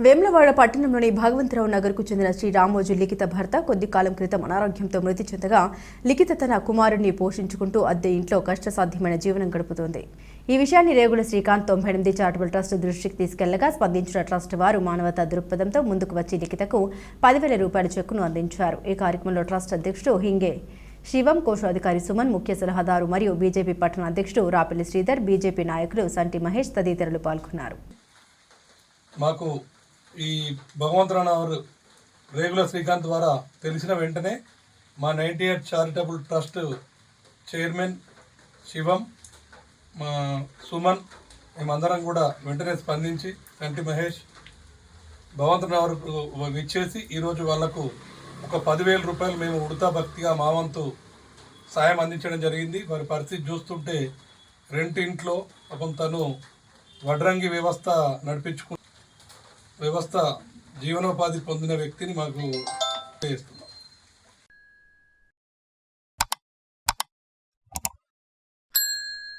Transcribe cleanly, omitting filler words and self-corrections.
వేములవాడ పట్టణంలోని భగవంతరావు నగర్కు చెందిన శ్రీ రామోజు లిఖిత భర్త కొద్ది కాలం క్రితం అనారోగ్యంతో మృతి చెందగా లిఖిత తన కుమారుడిని పోషించుకుంటూ అద్దె ఇంట్లో కష్టసాధ్యమైన జీవనం గడుపుతోంది. ఈ విషయాన్ని రేగుల శ్రీకాంత్ 98 చారిటబుల్ ట్రస్ట్ దృష్టికి తీసుకెళ్లగా స్పందించిన ట్రస్ట్ వారు మానవతా దృక్పథంతో ముందుకు వచ్చి లిఖితకు 10,000 రూపాయల చెక్కును అందించారు. ఈ కార్యక్రమంలో ట్రస్ట్ అధ్యక్షుడు హింగే శివం, కోశాధికారి సుమన్, ముఖ్య సలహాదారు మరియు బీజేపీ పట్టణ అధ్యక్షుడు రాపెల్లి శ్రీధర్, బీజేపీ నాయకులు సంటి మహేష్ తదితరులు పాల్గొన్నారు. మాకు ఈ భగవంతరావు రేగుల శ్రీకాంత్ ద్వారా తెలిసిన వెంటనే మా 98 చారిటబుల్ ట్రస్ట్ చైర్మన్ శివం, మా సుమన్ మేమందరం కూడా వెంటనే స్పందించి సంటి మహేష్ భగవంతరావు ఇచ్చేసి ఈరోజు వాళ్లకు ఒక 10,000 రూపాయలు మేము ఉడతా భక్తిగా మా వంతు సాయం అందించడం జరిగింది. వారి పరిస్థితి చూస్తుంటే ఇంట్లో తను వడ్రంగి వ్యవస్థ నడిపించుకు జీవనోపాధి పొందిన వ్యక్తిని మాకు చేస్తుంది.